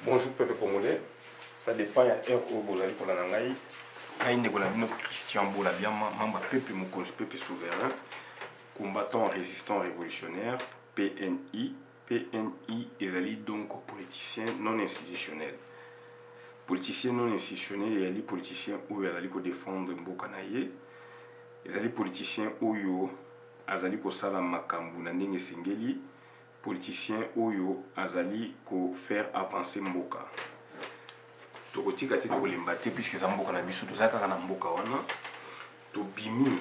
Bonjour peuple congolais, ça dépend ya heure où vous allez pour la nangai. Aïe Christian Boulabiama, membre peuple Mokos, peuple souverain, combattant, résistant, révolutionnaire, PNI. PNI est donc politicien non institutionnel. Politicien non institutionnel, il y a des politiciens où il y a des défendre Mbokanaye. Il y a des politiciens où il y a des sala makambu na ndenge sengeli. Politicien oyo azali ko faire avancer mboka. Tokotika te tokolembate puisque za mboka na biso tozaka na mboka wana. Tobimi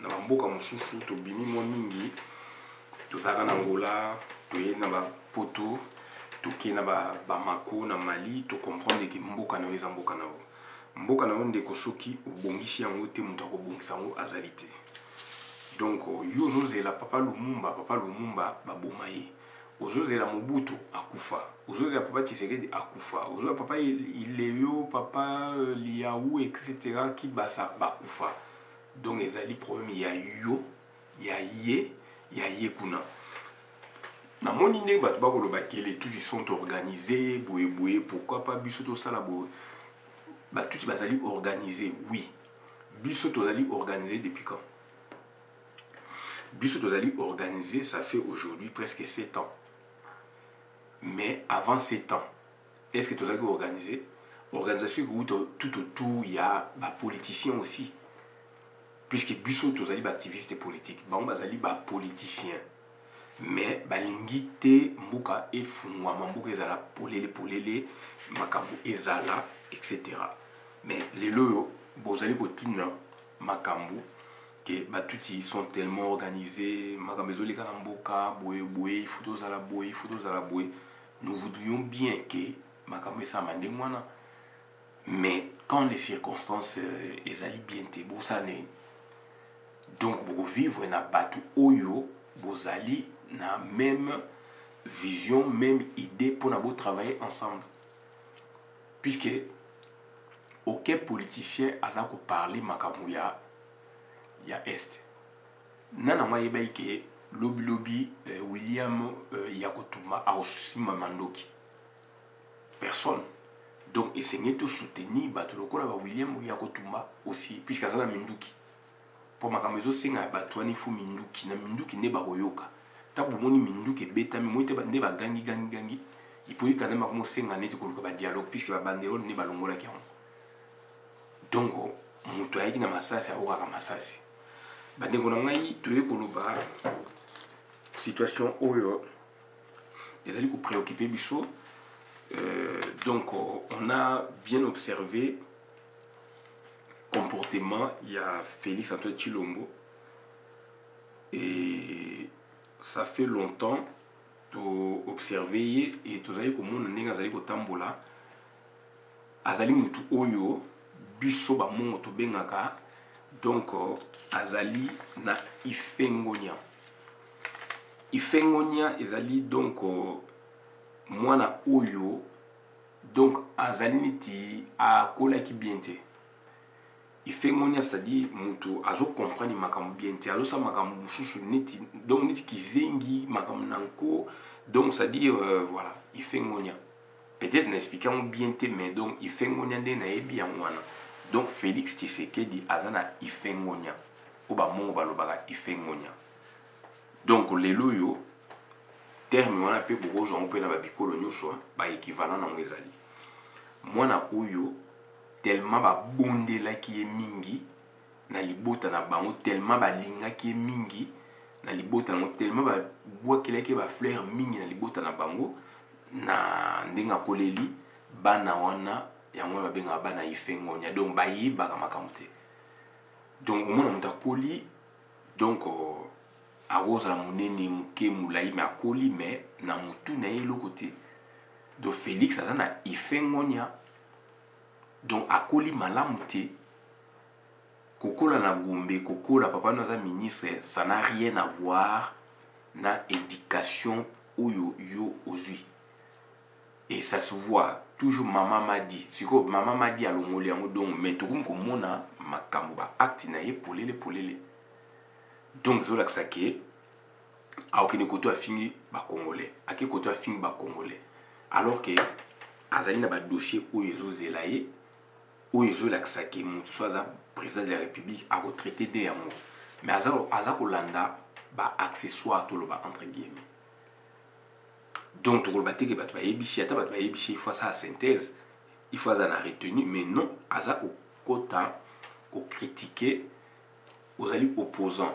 na mboka mosusu tobimi mo mingi. Tozaka na Angola, toye na ba poto, toke na ba Bamako na Mali, to comprendre que mboka na eza mboka na o. Mboka na onde ko soki obongisi yango te muta ko bongisa yango azali te. Donc yo José la papa Lumumba babomaye. Aujourd'hui la Mobutu akufa. Aujourd'hui la papa Tshisekedi akufa. Aujourd'hui papa Ileyo, papa Liaou, etc. qui basa bakufa. Donc ezali problème ya yo, ya ye kuna. Na moni ndenge bato bakoloba ke les tout ils sont organisés, boye pourquoi pas biso to sala boye. Bato ti bazali organisés, oui. Biso to zali organisé depuis quand? Biso to zali organisé, ça fait aujourd'hui presque 7 ans. Mais avant 7 ans, est-ce que tu as organisé? Organisation tout autour, il y a des politiciens aussi. Puisque Bissot, tu as des activistes politiques. Bon, tu as des politiciens. Mais, balingi te mbuka e funwa, mbuka ezala polele, makambo ezala, etc. Mais les loyo, bozali kotina makambo, que batuti sont tellement organisés, makambo ezoli kana mboka, boye, il faut tozala boye. Nous voudrions bien que makambo esa mandengwana, mais quand les circonstances ezali bien te bosane, donc vous vivre na batu oyo bozali na même vision, même idée pour na travailler ensemble, puisque aucun politicien azako parler makambo ya est nana mwa yeba ike lobby William Yakotuma a aussi Mamandoki. Personne. Donc, essayer de soutenir Batuloko la William Yakotuma aussi, puisqu'il y a Minduki. Pour ma caméra, c'est un batouani fou Minduki, na Minduki ne baroyoka. Tabu moni Minduki beta, mais moi ne ba gangi. Il peut y quand même commencer à net pour le dialogue, puisque la banderole ne balongola qui ont. Donc, mutuai qui na masasi a oka masasi. Bandegonangai, tu es koloba. Situation oyo les alliés préoccupés bicho. Donc on a bien observé comportement. Il y a Félix Antoine Tshilombo et ça fait longtemps to observer et to zali komona ndenge azali kotambola azali mutu oyo biso ba mongo to bengaka. Donc azali na ifengonia ezali donc mwana oyo donc azali niti akola ki biente. Ifengonia c'est-à-dire mutu azo comprendre makambo biente, azo sa makambo mususu niti donc niti kizengi makambo nanko, donc c'est-à-dire voilà, ifengonia. Peut-être n'expliquant biente mais donc ifengonia nde na yebi ya mwana. Donc Félix Tshisekedi azana ifengonia. Oba mongo balobaka ifengonia. Donc les loyo terme wana pe boko zo pe na ba bikolo nyuso ba équivalent na ngezali. Mwana oyo tellement ba bondela ki mingi na libota na bango, tellement ba linga ki mingi na libota na tellement ba bwakela ki ba fleur mingi na libota na bango na ndenga koleli bana wana yango ba benga bana ifengonia. Donc ba yiba ka makamute. Donc omona mutakoli donc arosa la monene muke mulai me akoli me na mutu na yelo côté de Félix azana ifengonia. Donc akoli malamu te kokola na gombe kokola papa noza ministre, ça n'a rien à voir na éducation oyo yo aujourd'hui. Et ça se voit toujours. Maman m'a dit si ko maman m'a dit à l'ongoli yango donc mais tout comme mona makambo ba acte na ye polele. Donc zo la sake a aucun côté a fini ba congolais, a quel côté a fini ba congolais, alors que azali na ba dossier oyo ezozela ye oyo ezolakisaki motu so aza président de la république akotraité de yango mais aza kolanda ba-accessoire toloba entre guillemets. Donc tokoloba te ke bato bayebisi ata bato bayebisi il faut ça synthèse il faut aza na retenu mais non aza kokota kocritiquer ozali opposant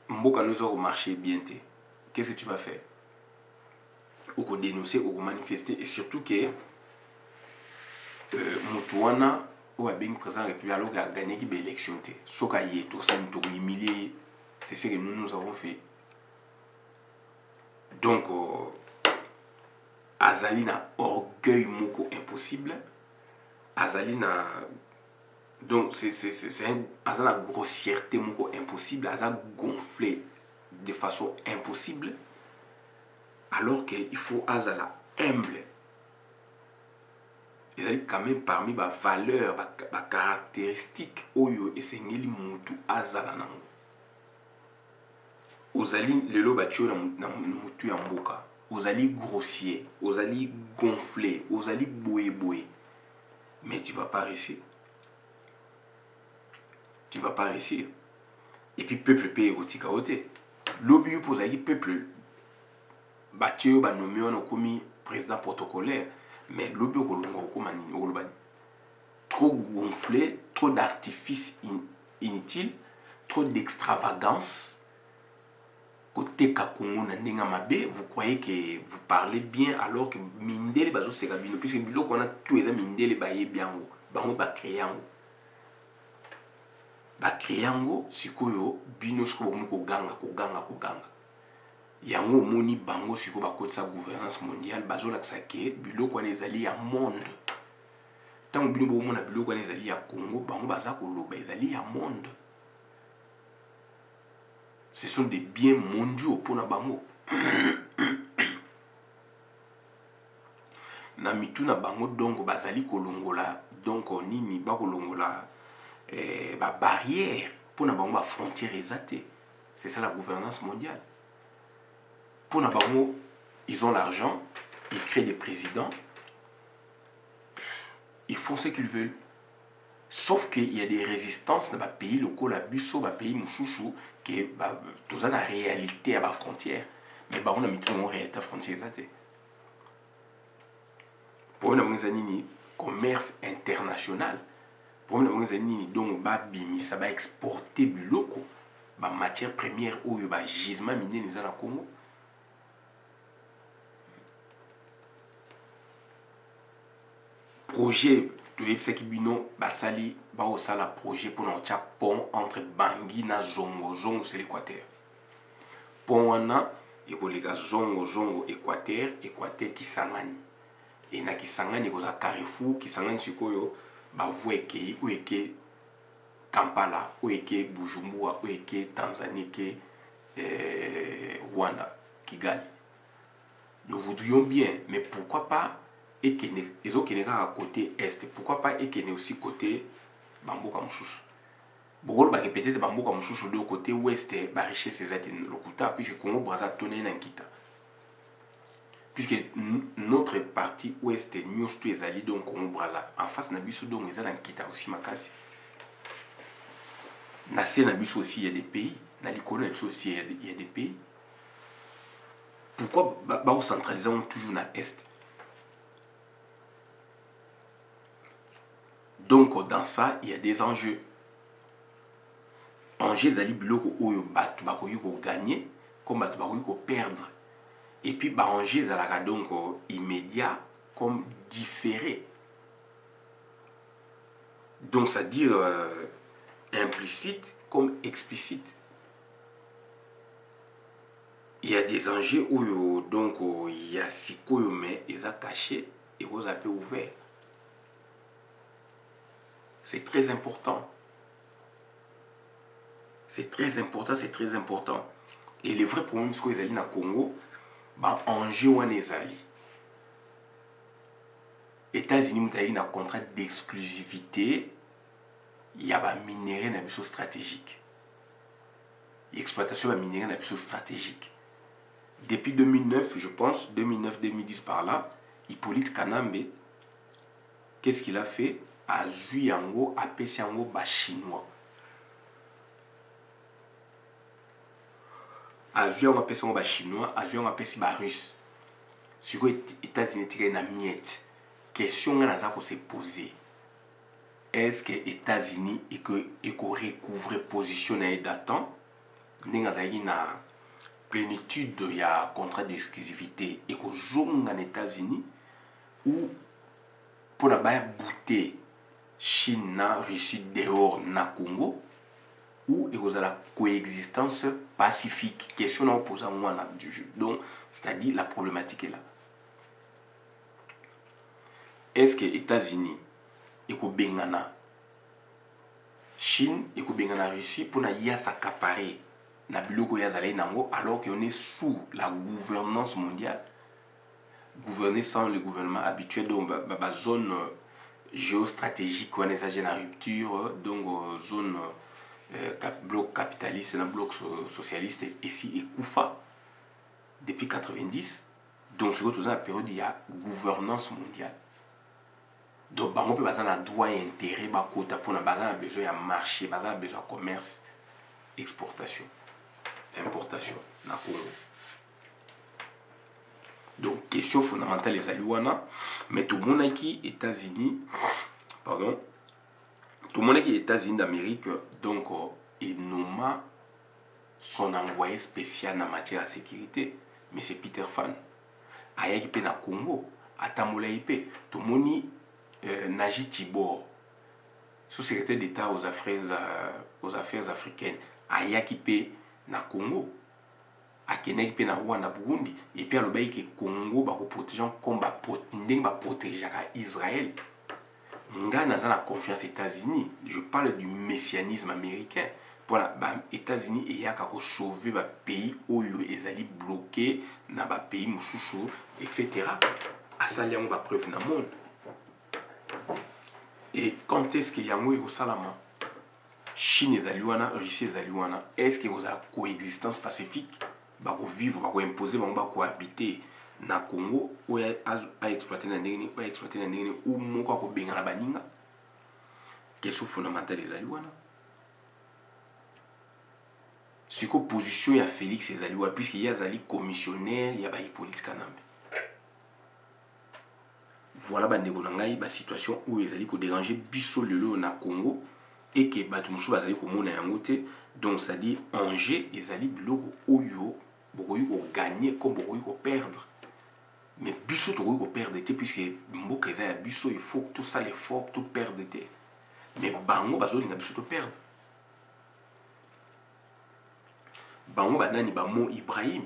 mboka nous a marché bien te qu'est-ce que tu vas faire ou dénoncer ou manifester et surtout que Moutouana ou a bien président de la République alors qu'il a gagné l'élection ce qu'a y tout ça nous humilié c'est ce que nous avons fait donc azali na orgueil moko impossible azali na donc c'est azali na grossièreté moko impossible azali gonflé de façon impossible alors qu'il faut azala humble ezali quand même parmi ba valeurs ba caractéristiques oyo esengeli mutu azala nango ozali lelo batio na mutu ya mboka ozali grossier ozali gonflé ozali boye mais tu vas pas réussir et puis peuple paye kotika ote lobi yo pozali peuple batio ba nommé on komi président protocolaire mais lobi okolonga okoma nini okolobani trop gonflé trop d'artifice inutile trop d'extravagance côté Kakongo na ndinga mabe vous croyez que vous parlez bien alors que mindele bazo seka bino puisque biloko on a tout eza mindele baye biango bango ba créer yango sikoyo bino siko bomu koganga yango moni bango siko ba kotsa gouvernance mondiale bazo laksa ke biloko wana ezali ya monde tant bino bomu na biloko wana ezali ya Congo bango baza koloba ezali ya monde. Ce sont des biens mondiaux pour na bango. Na mitu na bango donc bazali kolongola donc nini ba kolongola ba barrière pour na bango ba frontière ezate. C'est ça la gouvernance mondiale. Pour na bango ils ont l'argent, ils créent des présidents. Ils font ce qu'ils veulent. Sauf qu'il y a des résistances dans les pays locaux, la busso, dans les pays mouchouchou, qui est tout ça la réalité à la frontière. Mais on a mis tout en réalité frontière exacte. Pour nous, on a commerce international. Pour nous, on a donc ça va exporter du local, matière première ou gisement minier dans le Congo. Projet ce qui bino basali ba osala projet pour notre pont entre Bangui na Zongo c'est l'Équateur pont wana ekoleka Zongo Équateur Kisangani et na Kisangani koza Carrefour Kisangani sikoyo ba voeke ou eke Kampala ou eke Bujumbura ou eke Tanzanie ke Rwanda Kigali. Nous voudrions bien mais pourquoi pas et qui est à côté est, pourquoi pas et qui est aussi côté Bamboka Mouchouchou. Beaucoup de peut-être Bamboka Mouchouchou de côté ouest, richesse ces êtres lokuta, puisque Congo Brazza tourné dans Kita. Puisque notre partie ouest, nous tous les alliés donc Congo Brazza, en face Nabiso donc ils sont dans Kita aussi Makasi. Nassé Nabiso aussi il y a des pays, Nalikolo aussi il y a des pays. Pourquoi bah centralisons toujours dans est? Donc dans ça, il y a des enjeux. Enjeux zali biloko oyo batu bakoyi ko gagner comme batu bakoyi ko perdre. Et puis ba enjeux zalaka donc immédiat comme différé. Donc ça dit implicite comme explicite. Il y a des enjeux oyo donc il y a sikoyo mais ils a caché et vous avez ouvert. C'est très important. C'est très important. Et les vrais problèmes que les dans le Congo, enjeu ou ezali. États-Unis ont un contrat d'exclusivité. Il y a un minerai na biso stratégique. L'exploitation de minerai na biso stratégique. depuis 2009, je pense, 2009-2010 par là, Hippolyte Kanambe, qu'est-ce qu'il a fait? A joué yango, a payé yango ba chinois. A joué yango, a payé yango ba chinois, a joué yango, a payé ba russe. Si les États-Unis tirent na miette, question qu'on a se poser. Est-ce que les États-Unis et que recouvre position datant, n'a na plénitude de ya contrat d'exclusivité et que jouons en États-Unis ou pour la bouter Chine na Russie dehors na Congo ou et que la coexistence pacifique question en posant moi du jeu. Donc c'est-à-dire la problématique est là. Est-ce que les États-Unis et que Bengana Chine et que Bengana Russie pour na s'accaparer na biloko ya zalé nango alors qu'on est sous la gouvernance mondiale, gouverner sans le gouvernement habituel donc la zone géostratégique où on est en rupture donc zone bloc capitaliste et bloc socialiste ici et Koufa depuis 90 donc c'est dans la période il y a gouvernance mondiale. Donc, on peut avoir droit et intérêt pour avoir besoin de marché, besoin de commerce, exportation, importation. Donc, question fondamentale les alouana, mais tout le monde qui est États-Unis, pardon, tout le monde qui est États-Unis d'Amérique, donc, il nomme son envoyé spécial en matière de sécurité, mais c'est Peter Fan. Aya qui peut na Congo, à Tamoula IP, tout le monde Najit Tibor, sous-secrétaire d'État aux affaires africaines, à Yakipe na Congo, à Kenek na Rwanda Burundi, et puis à l'obéi que Congo va protéger comme va protéger Israël. Nga n'a la confiance États-Unis. Je parle du messianisme américain. Voilà, les États-Unis et yaka ko sauver le pays où ils allaient bloquer na ba pays mouchouchou, etc. À ça il y a une preuve dans le monde. Et quand est-ce qu'il y a un salama Chine et Zaluana, Russie et Zaluana, est-ce qu'il y a une coexistence pacifique? Bah pour vivre, bah pour imposer, bah pour cohabiter na Congo ou à exploiter na ndenge ou à exploiter na ndenge ou moko ko benga na baninga. Question fondamentale des Zaluana. C'est quoi position ya Félix et Zaluana puisqu'il y a Zali commissionnaire, il y a Hippolyte Kanambe. Voilà la situation où ils allaient déranger biso lelo na Congo et que batumsou bazali ko mona yangote donc ça dit Angers ils allaient biloko oyo bokoyi ko gagner comme bokoyi ko perdre mais biso to ko perdre puisque mboka eza biso il faut que tout ça l'effort tout perdre mais bango bazoli na biso to perdre bango banani ba Mo Ibrahim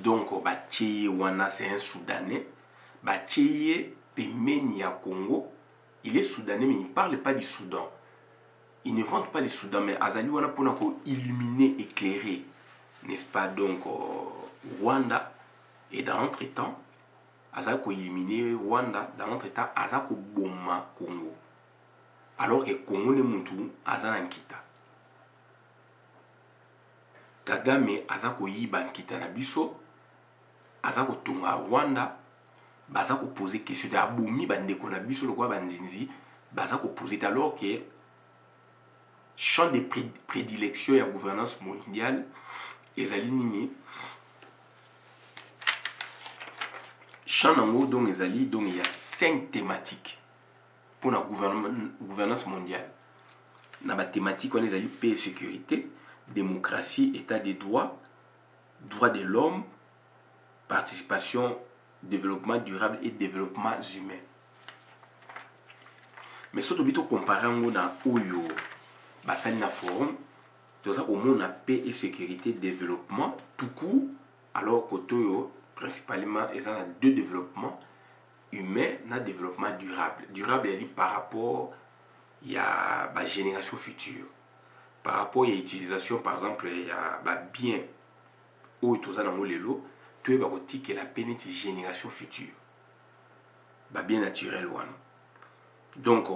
donc batie wana c'est un Soudanais Bacheye Pemeni à Congo, il est soudanais mais il ne parle pas du Soudan. Il ne vante pas le Soudan mais Azali wana pour illuminer, éclairer, n'est-ce pas donc Rwanda et dans l'entretemps, Azali ko illuminer Rwanda dans l'entretemps Azali ko boma Congo. Alors que Congo ne mutu Azali nkita. Kagame Azali ko yiba nkita na biso, Azali ko tunga Rwanda. Baza ko poser question de aboumi bande ko na biso lokwa banzinzi baza ko poser alors que champ de prédilection et la gouvernance mondiale ezali nini champ nango donc ezali donc il y a 5 thématiques pour la gouvernance mondiale na ba thématique on ezali paix et sécurité, démocratie, état des droits, droits de l'homme, participation, développement durable et développement humain. Mais surtout bito comparer ngo na oyo basali na forum toza au monde na paix et sécurité développement tout court alors que toyo principalement ils ont deux développements humain na développement durable est par rapport il y a la génération future par rapport à l'utilisation par exemple il y a bien oyo toza na molelo que la pénétration génération future bien naturel wana donc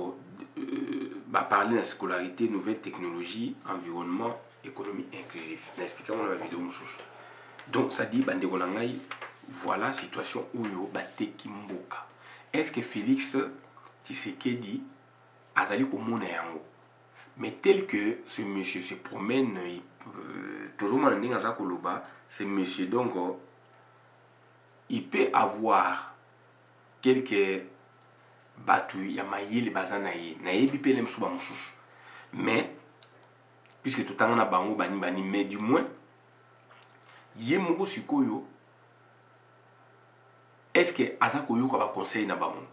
parler de la scolarité, nouvelles technologies, environnement, économie inclusive. Expliquez-moi la vidéo mouchouchou. Donc ça dit bandeko na ngai, voilà la situation oyo bateki mboka. Est-ce que Félix Tshisekedi azali komona yango? Mais tel que ce monsieur se promène, toujours ce monsieur donc il peut avoir quelques batu ya mayele bazana ye na yebi pe lem suba mususu, mais puisque tout temps na bango bani bani, mais du moins ye moko sikoyo est-ce que aza koyoka ba conseil na bango?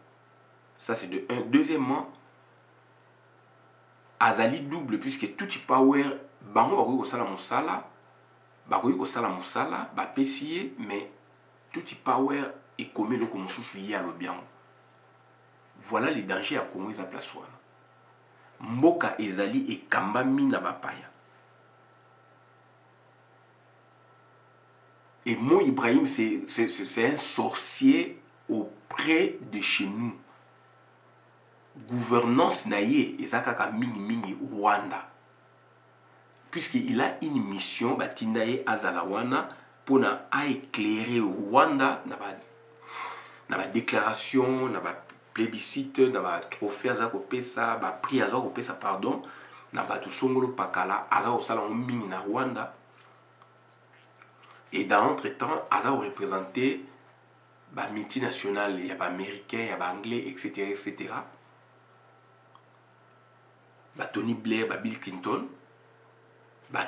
Ça c'est de un. Deuxièmement, azali double puisque tout i power bango bakoki kosala mosala, bakoki kosala mosala bapesi ye, mais tout i power ekomi eloko mosusu ye alobi yango. Voilà les dangers à Congo eza place wana. Mboka ezali ekambami na bapaya. Et Mo Ibrahim, c'est un sorcier auprès de chez nous. Gouvernance naïe, ezakaka mingi mingi Rwanda. Puisqu'il a une mission, batindaye azalawana, pour na éclairer Rwanda, na ba déclaration, na ba plébiscite, na ba trophée azako pesa, ba prix azako pesa pardon, na ba tout songolo pakala azako sala mingi na Rwanda. Et dans l'entretemps, Aza a représenté les multinationales, il y a les Américains, il y a les Anglais, etc. etc. Tony Blair, Bill Clinton,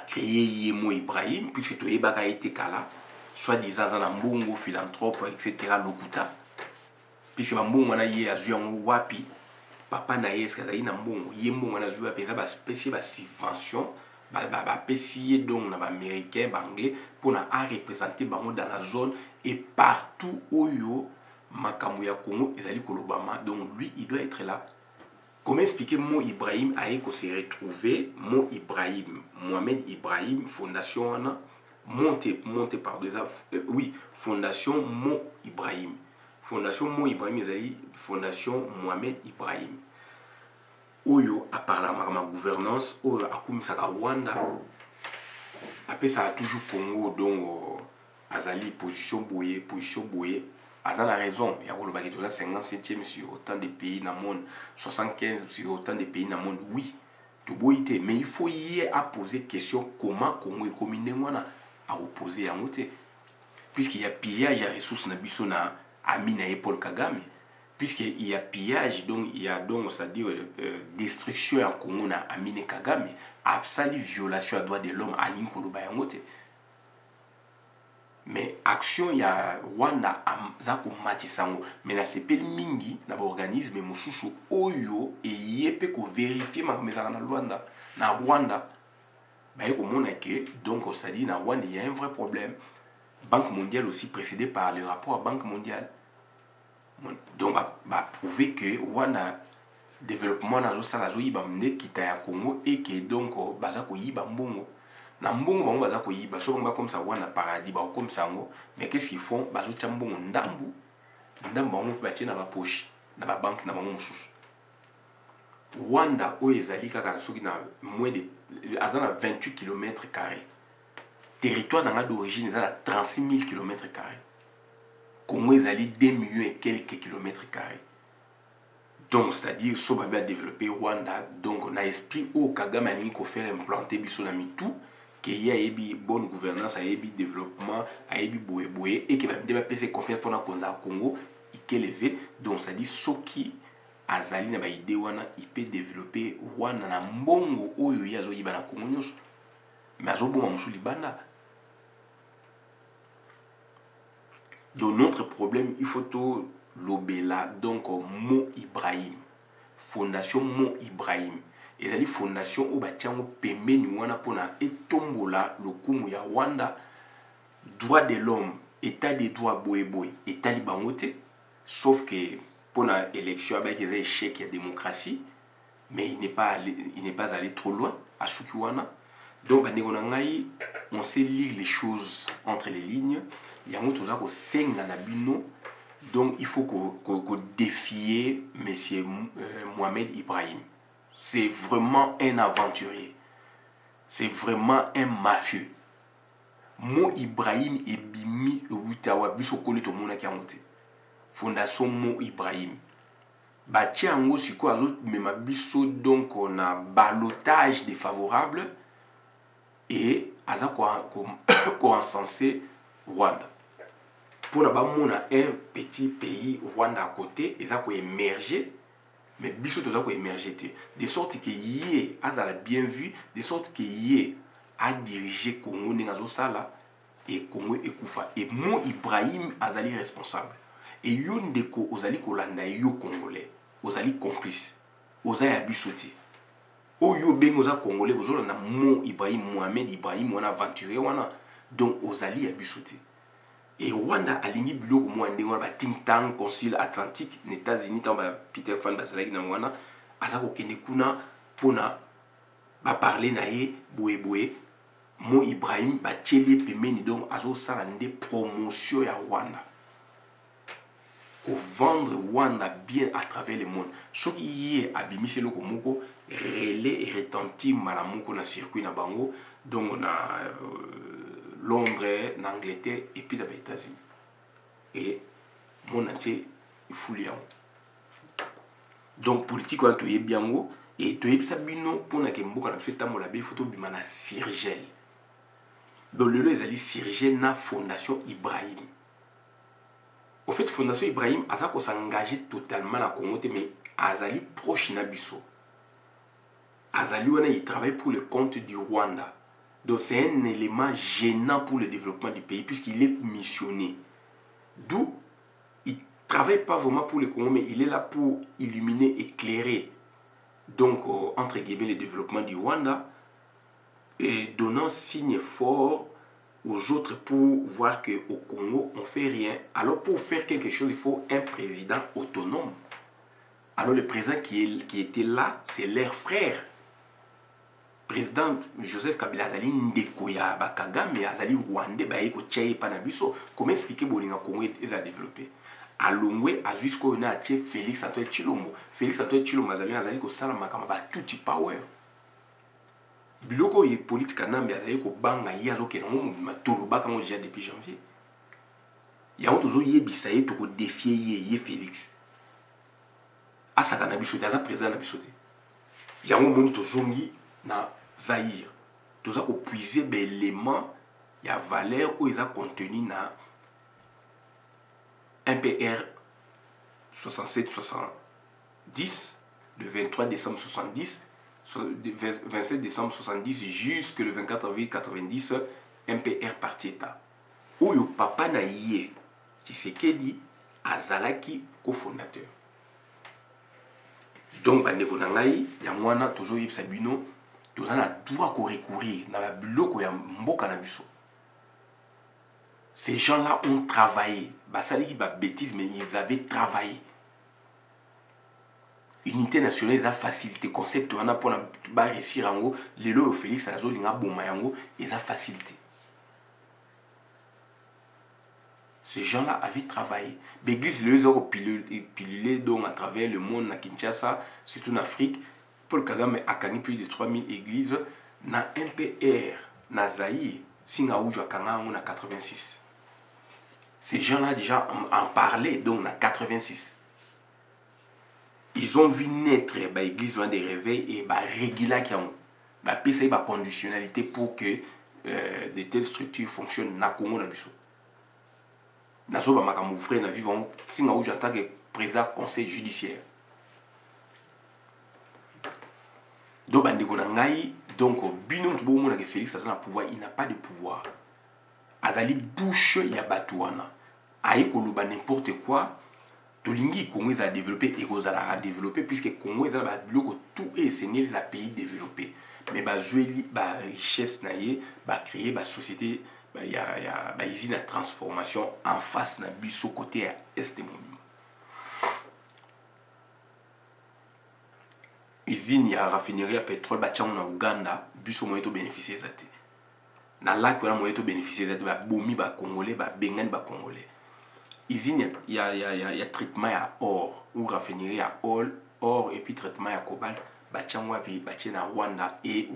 créé Mo Ibrahim, puisque tout a été kala, soi-disant un mbongo philanthrope, etc. Lokuta, puisque mbongo na ye a joué en wapi, papa na ye est na mbongo, ye mbongo na joué à ça, spécial subvention. Pessier donc les Américains, les Anglais pour représenter bango dans la zone et partout où yo makambo ya Congo ezali kolobama, donc lui il doit être là. Comment expliquer Mo Ibrahim a se retrouver Mo Ibrahim, Mohamed Ibrahim fondation monté par des oui, fondation Mo Ibrahim. Fondation Mo Ibrahim ezali fondation Mohamed Ibrahim. Oyo a parlé ma gouvernance, oyo a kumisaka Rwanda. Après ça a toujours Congo donc azali position boye. Aza la raison, il y a le baguette 57e sur autant de pays dans le monde, 75 sur autant de pays dans le monde. Oui, tout boité, mais il faut y à poser question comment Congo est combiné à opposer à côté. Puisqu'il y a pillage à ressources na biso na Amina et Paul Kagame. Puisqu'il y a pillage, donc il y a donc, c'est-à-dire destruction en Congo na Amine Kagame, absolue violation à droit de l'homme à Ninkoloba Yangote. Mais action, il y a Rwanda, Zako Matisango, mais na sepel mingi, na organisme, Mouchouchou, Oyo, et Yepe ko vérifier ma maison na Rwanda. Na Rwanda, bah, que donc, c'est-à-dire, na Rwanda, il y a un vrai problème. Banque mondiale aussi précédée par le rapport à Banque mondiale. Donc, bah prouver que Rwanda développement na zo sala zo yiba mne kita ya Congo et que donc baza ko yiba mbongo na mbongo bango baza ko yiba so bango comme ça Rwanda paradis ba comme ça ngo, mais qu'est-ce qu'ils font bazo tia mbongo ndambu bango ba tia na ba poche na ba banque na bango mususu. Rwanda o ezali kaka soki na moins de azana 28 km², territoire d'origine ezana 36 000 km². Congo ezali 2 millions et quelques kilomètres carrés. Donc, c'est-à-dire, si on a développé Rwanda, donc on a esprit au Kagame a ko faire implanter biso na mitou, qu'il y a une bonne gouvernance, a un développement, a un boye et que va passer confiance pour la Congo, il est élevé. Donc, c'est-à-dire, ce qui azali na ba idée wana, il peut développer Rwanda na mbongo oyo ya zo yiba na Congo nyos. Mais azo bon mamusuli banda. Donc notre problème, il faut tout l'obéla, donc Mo Ibrahim, fondation Mo Ibrahim. Et la fondation au batiango pembeni wana pona etombola lokumu ya Rwanda, droit de l'homme, état des droits boy, état libangote, sauf que pona élection avec des échecs il y a démocratie, mais il n'est pas allé trop loin à Sukiwana. Donc on sait lire les choses entre les lignes. Donc il faut qu'on défie M. Mohamed Ibrahim. C'est vraiment un aventurier. C'est vraiment un mafieux. Mo Ibrahim ebimi ewutawa biso koli to mona kiangote. Fondation Mo Ibrahim. Batie ango siko azo mema biso donc on a balotage défavorable et aza ko encensé Rwanda. Pour na ba mona un petit pays Rwanda à côté, ils ont émergé. Mais biso toza ko émerger te de sorte que yé azala bien vu, de sorte que yé a dirigé Congo n'engazo sala et Congo ekufa et Mo Ibrahim azali responsable et yo ndeko ozali kolanda yo congolais ozali complice ozali abisoti oyo bengo za congolais bozolanda Mo Ibrahim Mohamed Ibrahim wana aventurier wana donc ozali abisoti. Et Rwanda alingi biloko mwande wana ba think tank Concile Atlantique aux États-Unis tant ba Peter Fan basalaki na wana azako kende kuna pona ba parler na ye boye Mo Ibrahim ba tcheli pemeni donc azo sala nde promotion ya Rwanda ko vendre Rwanda bien à travers le monde soki yé abimise loko moko relais et retentit malamuko na circuit na bango donc on a Londres, en Angleterre et puis dans les États-Unis. Et mon entier est foulé. Donc, politique, on a bien et tu es sabino pour que mboka na fait tamola be photo bimana Sirgel. Donc le les ali Sirgel na fondation Ibrahim. Au fait fondation Ibrahim azako s'engager totalement na Congo mais azali proche na biso. Azali wana il travaille pour le compte du Rwanda. Donc c'est un élément gênant pour le développement du pays puisqu'il est missionné. D'où il ne travaille pas vraiment pour le Congo, mais il est là pour illuminer, éclairer donc entre guillemets le développement du Rwanda et donnant signe fort aux autres pour voir qu'au Congo on ne fait rien. Alors pour faire quelque chose, il faut un président autonome. Alors le président qui était là, c'est leur frère. Président Joseph Kabila azali ndeko ya Bakagame azali Rwandais ba yeko tchaye pa na biso. Comment expliquer bolinga Congo est à développer à Longwe à jusqu'au na tché Félix Antoine Tshilombo. Félix Antoine Tshilombo azali ko sala makama ba tuti power. Biloko yi politique nambe azali ko banga yi azo ke nango matolo baka ngo déjà depuis janvier. Ya on toujours yebisa ye to ko défier ye Félix. Asaka na biso aza président na biso te. Ya ngo moni to jongi na Zaïre. Tout ça, pour puiser des éléments, il y a valeur où ils ont contenu dans MPR 67-70, le 23 décembre 70, 27 décembre 70 jusqu'au 24 avril 90, MPR parti État. Où le papa naïe, Tshisekedi, Azalaki, cofondateur. Donc, il y a toujours eu Sabino. Nous avons droit à recourir dans bloc où il y a mboka na biso. Ces gens-là ont travaillé. Basali qui bêtise, mais ils avaient travaillé. Unité nationale, ils ont facilité. Concept, on a pour réussir en haut. Les lois au Félix, ils ont facilité. Ces gens-là avaient travaillé. L'église, ils ont pilulé donc à travers le monde, à Kinshasa, surtout en Afrique. Paul Kagame a gagné plus de 3000 églises dans MPR, dans Zaïre, Singaouja Kangango, dans 86. Ces gens-là déjà en parlaient donc dans 86. Ils ont vu naître l'église des réveils et régulier qui ont des conditionnalités pour que de telles structures fonctionnent dans Congo na biso. Nazo ba makamu frère na vivant Singaouja en tant que président conseil judiciaire. Donc, binum que Félix a un pouvoir, il n'a pas de pouvoir. Azali bouche ya batouana. Aïe koluba n'importe quoi. Tolingi Congo a développé et Rosala a développé puisque Congo a tout et c'est les pays développés. Mais bah jouer bah richesse naie, bah créer bah société, bah y a bah usine la transformation en face na biso côté est de monde. Usine ya raffinerie à pétrole batiango na Uganda biso moyen to bénéficier zate na lac wana moyen to bénéficier zate ba bomi ba congolais ba bengani ba congolais usine ya traitement ya or ou raffinerie ya or et puis traitement ya cobalt batiango puis batie na Rwanda et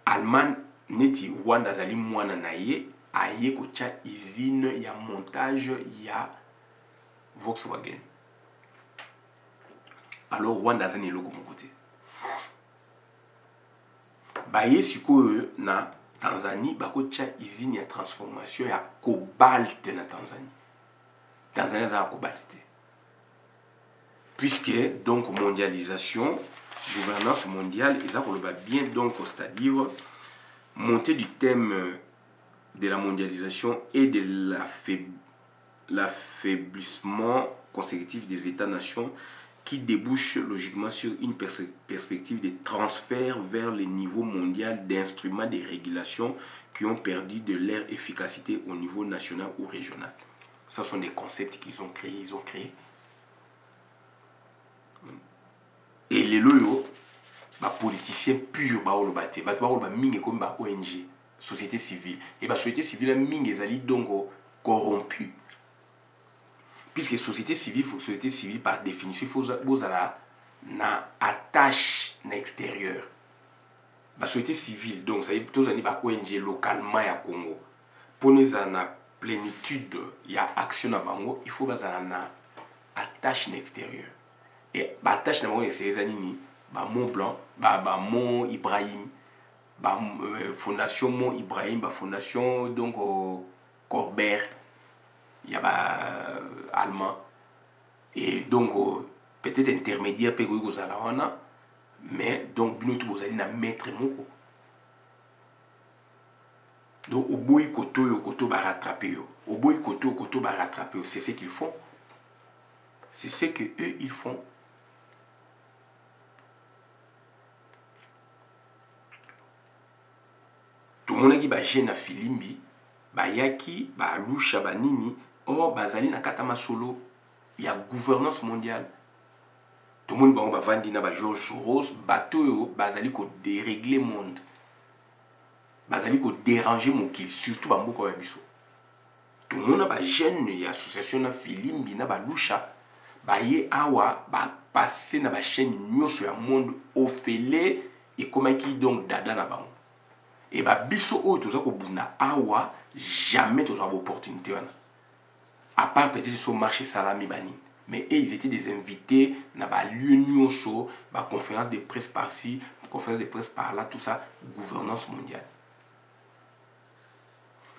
Allemagne neti Rwanda azali mwana na ye aye kotia usine ya montage ya Volkswagen. Alors Rwanda azali eloko moko te. Baye sikoyo na Tanzanie bakotia usine ya transformation ya cobalt na Tanzanie. Tanzanie azali cobalt te. Puisque donc mondialisation, gouvernance mondiale, et ça on le va bien donc, c'est-à-dire montée du thème de la mondialisation et de l'affaiblissement consécutif des États-nations qui débouche logiquement sur une perspective de transfert vers le niveau mondial d'instruments de régulation qui ont perdu de leur efficacité au niveau national ou régional. Ce sont des concepts qu'ils ont créés. Et les loyaux, les politiciens purs, les ONG, société civile. Et la société civile, les donc corrompus. Puisque société civile, par définition, il faut une attache extérieure. La société civile, donc, ça veut dire plutôt une ONG localement à Congo. Pour nous, en plénitude, il y a action à Bango, il faut une attache extérieure. Et l'attache à Bango, c'est les années, Mont Blanc, Mont Ibrahim, Fondation Mont Ibrahim, Fondation donc Corbert, il y a allemand et donc peut-être intermédiaire mais donc vous allez na maître moko. Donc au bout koto va rattraper au bout koto va rattraper, c'est ce qu'ils font, c'est ce que eux ils font. Tout le monde qui ba jeune na filimbi ba yaki ba lusha ba nini or bazali na katama solo ya gouvernance mondiale. Tout le monde va vendre na ba George Soros bateau bazali ko dérégler monde, bazali ko déranger mokili, surtout ba moko ya biso. Tout le monde ba jeune ya association na filimbi na ba lusha ba ye awa ba passer na ba chaîne nyonso ya monde ofele et comme qui donc dada na bango. Et bah biso o toza ko buna awa jamais toza opportunité wana. À part peut-être sur marché salami bani, mais ils étaient des invités na ba lieu nyonso, ba conférence de presse par-ci, conférence de presse par-là, tout ça, gouvernance mondiale.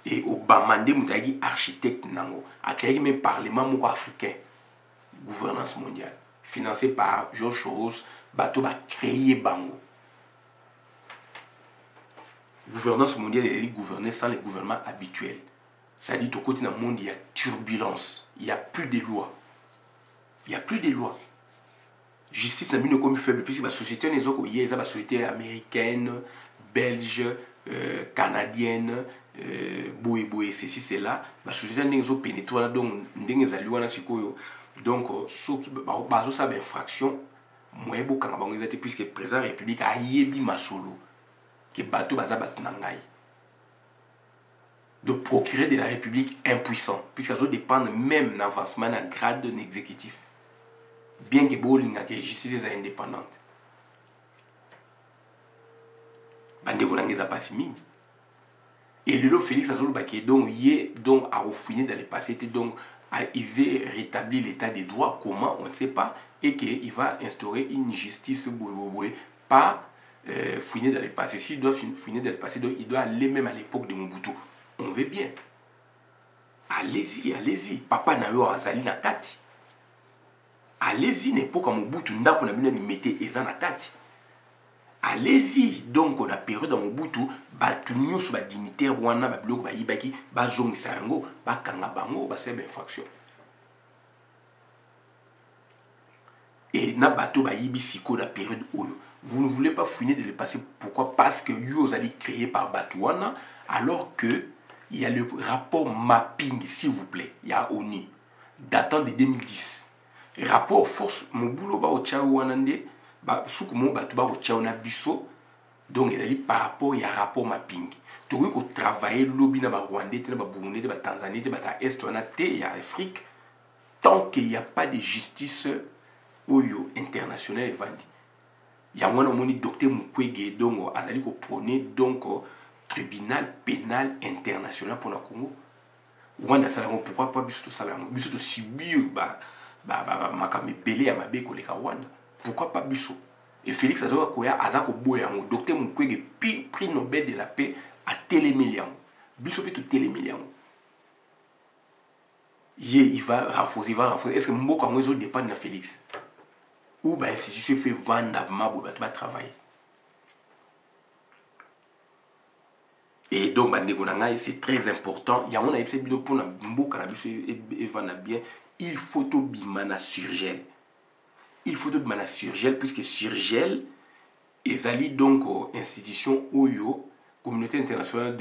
Et au bamande mutagi architecte nango, a créé même parlement moko africain, gouvernance mondiale, financé par George Soros, bateau ba créer bango. Gouvernance mondiale, elle est gouvernée sans les gouvernements habituels. Ça dit, au côté dans le monde, il y a turbulence. Il n'y a plus de lois. Il n'y a plus de lois. Justice n'a mis comme faible, puisque la société, les autres, il y a la société américaine, belge, canadienne, boé, ceci, c'est là. La société n'a pas pénétré, donc, ceux qui ont ça, infraction, moi, puisque le président de la République a yébi ma solo. Que bateau bazabat nangai. De procurer de la République impuissant, puisqu'elles dépendent même d'un avancement d'un grade exécutif. Bien que Bolinga que justice est indépendante. Bande Bolangeza passe mine. Et le Félix Azol Baké donc yé donc a refouiné dans le passé, donc il veut rétablir l'état des droits, comment on ne sait pas, et qu'il va instaurer une justice pas fouiner dans le passé. S'il doit fouiner dans le passé, donc il doit aller même à l'époque de Mobutu. On veut bien. Allez-y, allez-y. Papa na yo azali na kati. Allez-y, l'époque à Mobutu, ndako na bino ni mette eza na kati. Allez-y. Donc on a période dans Mobutu, batu nyonso ba dignitaire wana ba biloko ba yibaki, ba zongisa yango, ba kanga bango, ba sebe infraction. Et na bato ba yibi siko na période oyo. Vous ne voulez pas fouiner de le passé. Pourquoi? Parce que vous allez créer par Batouana, alors que il y a le rapport mapping, s'il vous plaît, il y a ONU, datant de 2010. Rapport force, mon boulot ba au Tchaouanande, ba soukumo batouba au Tchaouna biso, donc il y a par rapport, il y a rapport mapping. Tu vois qu'on travaille lobby na ba Rwandais, na ba Burundi, na ba Tanzanie, na ba Est, na il y a Afrique, tant qu'il n'y a pas de justice oyo internationale vendue. Il y a un docteur Mukwege donc azali ko prôner donc tribunal pénal international pour le Congo. Rwanda salango pourquoi pas biso to salango biso to subir makame belé à mabe koleka Rwanda. Pourquoi pas biso? Et Félix Azoka Koya azako boyango docteur Mukwege prix Nobel de la paix à télémillion. Biso peut tout télémillion. Il va renforcer, Est-ce que Mbo Kango dépend de Félix? Ou ben si tu fais vendre avant tu vas travailler. Et donc c'est très important. Il y a un épisode pour Mbo Cannabis et vendre bien. Il faut tout bimana surgel. Il faut tout bimana surgel puisque surgel est allié donc aux institutions OYO, communauté internationale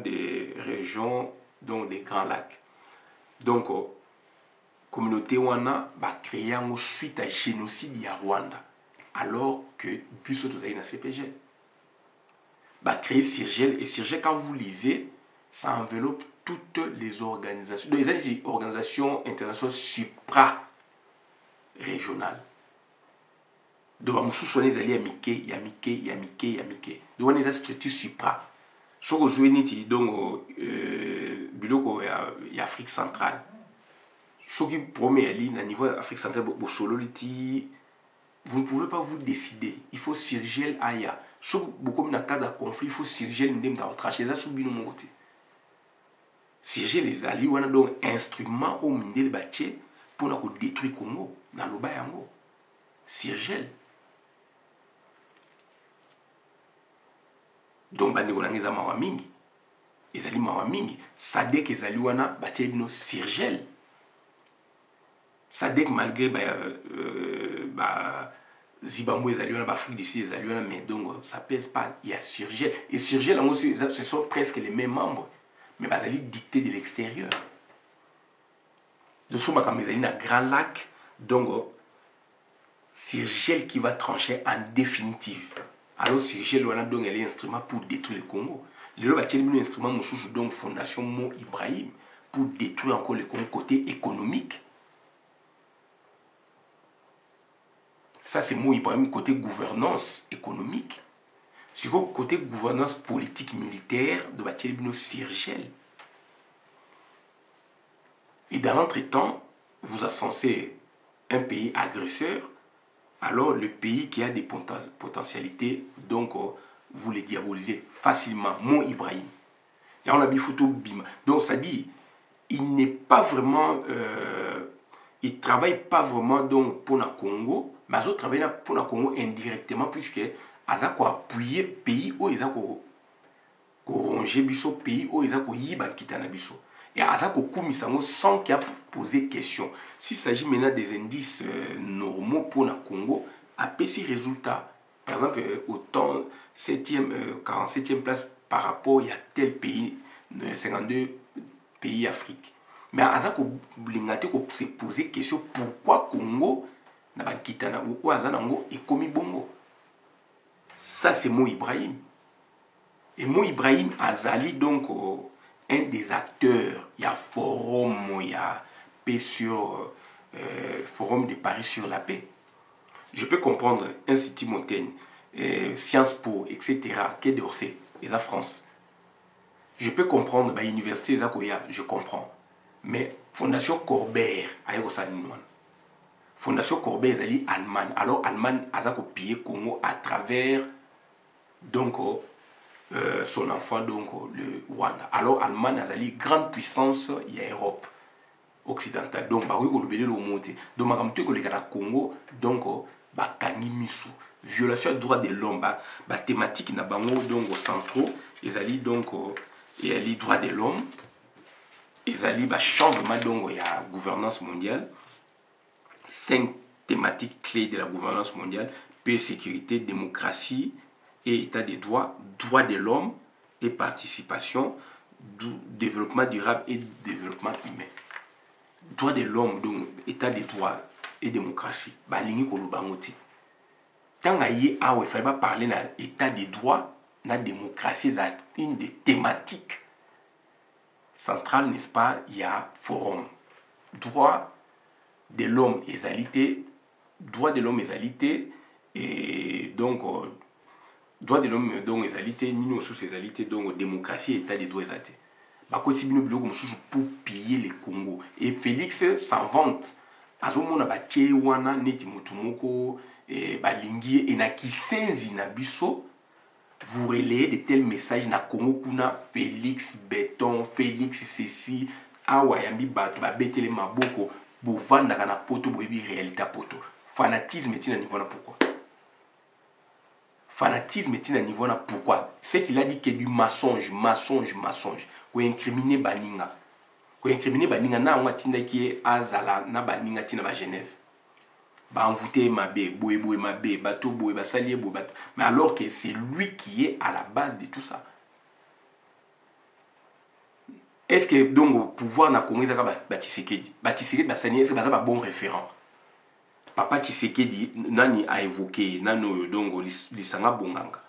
des régions, donc des Grands Lacs. Donc, communauté wana va créer une suite à génocide à Rwanda, alors que Busso tout na CPG. Va créer Sirgel, et Sirgel, quand vous lisez, ça enveloppe toutes les organisations, les organisations internationales supra-régionales. Donc, je suis allé à Mickey. Donc, on a des structures supra. Ce que je veux dire, donc, il y a Afrique centrale. Ce qui promet aller au niveau Afrique centrale, vous ne pouvez pas vous décider. Il faut Sirgel Aya. Ce qui beaucoup dans le cas de conflit, il faut Sirgel Ndem dans votre achat. Ça, c'est bien mon côté. Sirgel les alliés, on a donc instrument au Mindel Batier pour détruire Congo dans le Bayango. Sirgel. Donc bande gonangeza mawa mingi ezali mawa mingi sadek ezali wana batie bino Sirgel sadek malgré Zimbabwe ezali wana Afrique du Sud ezali wana mais donc ça pèse pas, il y a Sirgel et Sirgel en ce sont presque les mêmes membres mais bazali dictés de l'extérieur de souma comme ezali na Grand Lac donc Sirgel qui va trancher en définitive. Alors, si j'ai le donc elle est instrument pour détruire le Congo. Le loba tient un instrument mouchou donc fondation Mo Ibrahim pour détruire encore le Congo côté économique. Ça c'est Mo Ibrahim côté gouvernance économique. Sur le côté gouvernance politique militaire de bâtir le Sirgel. Et dans l'entretemps, vous êtes censé un pays agresseur. Alors le pays qui a des potentialités, donc vous les diabolisez facilement. Mon Ibrahim. Et on a mis photo Bima. Donc ça dit, il n'est pas vraiment, il ne travaille pas vraiment donc, pour le Congo, mais il travaille pour le Congo indirectement, puisque il a appuyé le pays où il a rongé le pays où il a quitté le pays. Et sans qu'il a posé question. S'il s'agit maintenant des indices normaux pour le Congo, à ces résultats, par exemple, autant 47e place par rapport à tel pays, 52 pays Afrique. Mais à ça qu'on s'est posé question pourquoi Congo n'a pas quitté ou Azanango et commis Bongo. Ça c'est Mo Ibrahim. Et Mo Ibrahim Azali donc un des acteurs, il y a Forum, il y a paix sur Forum de Paris sur la paix. Je peux comprendre Institut Montaigne, Sciences Po, etc., Quai d'Orsay, et la France. Je peux comprendre l'université Zakoya, je comprends. Mais Fondation Corbert, Fondation Corbert, c'est Allemagne. Alors Allemagne a copié Congo à travers donc son enfant, donc le Rwanda. Alors, Allemagne a une grande puissance, il y a Europe occidentale. Donc, bah oui, on le monter. Donc, ma ramte que le Congo, donc, bah kangi misu. Violation des droits de l'homme, bah thématique na bango donc au centraux, ils allaient donc et les droits de l'homme, ils allaient bah changement donc il y a gouvernance mondiale, 5 thématiques clés de la gouvernance mondiale: paix, sécurité, démocratie et état des droits, droits de l'homme et participation, développement durable et développement humain. Droits de l'homme, donc état des droits et démocratie. Bah lingi ko lubangoti. Tant il fallait pas parler de l'état des droits, la démocratie, c'est une des thématiques centrales, n'est-ce pas? Il y a forum. Droits de l'homme égalité, droits de l'homme égalité, et donc droit de l'homme donc égalité ni nous sous égalité donc démocratie état de droit égalité ba koti bino biloko mosusu pour piller le Congo et Félix s'en vante azomona ba tie wana neti mutu moko balingi et na kisenzi na biso vous relayez de tels messages na Congo kuna Félix béton Félix ceci awa yambi bato ba betele maboko bovanda kana poto boyebi réalité poto fanatisme est à niveau na pourquoi fanatisme est à niveau na pourquoi c'est qu'il a dit que du mensonge ko incriminer baninga na ngatinda ki azala na baninga tina ba Genève ba envoûter mabe boye mabe bato boye ba salier boye bato mais alors que c'est lui qui est à la base de tout ça. Est-ce que donc au pouvoir na Congo ezaka ba Tshisekedi ba sani est-ce que ba bon référent papa Tshisekedi nani a évoqué nano donc lisanga bonganga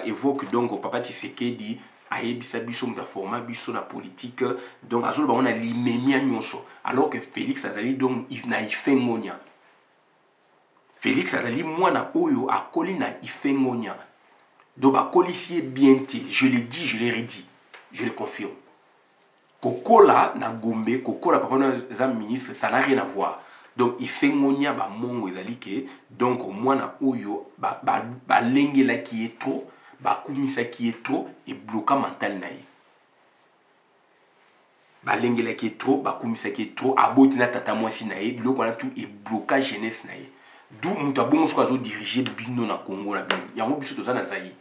évoque donc papa Tshisekedi a ebisa biso muta format biso na politique donc azolo ba on a limemia nyonso alors que Félix azali donc na ifengonia Félix azali mwana oyo akoli na ifengonia donc ba kolisier bien té je l'ai dit je l'ai redit je le confirme kokola na Gombe kokola papa na ministre ça n'a rien à voir. Donc il fait monia ba mongo ezali ke donc mwana oyo ba lengela qui est trop ba kumisa qui est trop et bloquant mental naï ba lengela qui est trop ba kumisa qui est trop aboti na tata mwasi naï bloquant na tout et blocage jeunesse naï d'où muta bongo so diriger bino na Congo na bino yango biso toza na zayi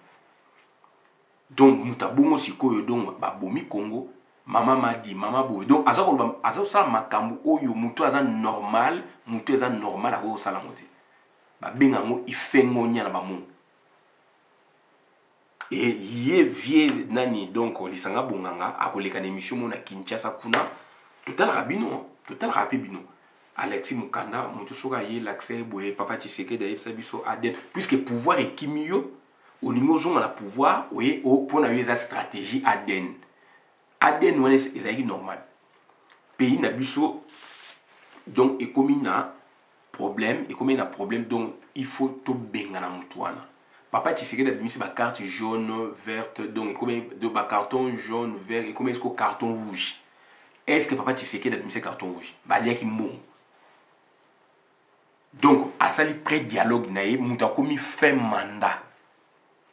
donc muta bongo sikoyo donc ba bomi Congo Maman m'a dit, maman boy. Donc, azo sa makambu oyo mutu aza normal à go sala moté. Ba benga ngo ifengonya na ba mon. Et yé vie nani donc lisanga bonganga akoleka na émission mona Kinshasa kuna total rabino Alexis Mukanda mutu soka yé l'accès boye papa Tshisekedi d'ailleurs biso aden puisque pouvoir et kimio au niveau zonga la pouvoir oye o pona yo eza stratégie aden Aden wana ezali normal pays na biso donc ekomi na problème donc il faut to benga na mutu wana papa Tshisekedi abimisi ba carte jaune verte donc ekomi de ba carton jaune vert ekomi esko carton rouge est-ce que papa Tshisekedi abimisi carton rouge ba liaki mbongo donc asali pré dialogue na ye mutu akomi fin mandat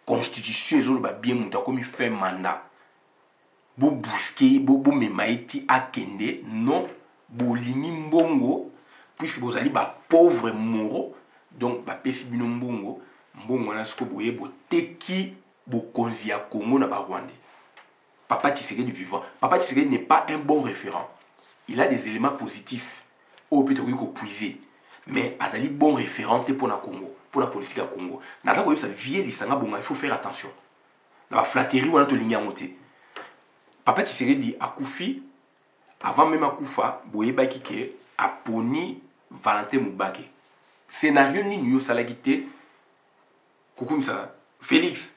constitution ezolo ba bien mutu akomi fin mandat bo busquer bo memaiti akende non bolini mbongo puisque bozali ba pauvre moro donc ba pesi bino mbongo na siko boye bo teki bo konzi ya Congo na ba Rwanda papa Tshisekedi vivant papa Tshisekedi n'est pas un bon référent il a des éléments positifs au peut ko puiser mais azali bon référent pour na Congo pour la politique à Congo naza ko yebisa vie lisanga bonga il faut faire attention na ba flatterie wana to linya ngote. Papa Tshisekedi akufi avant même akufa boyeba kike aponi Valentin Mubake scénario ni yo salagité kokumisa Félix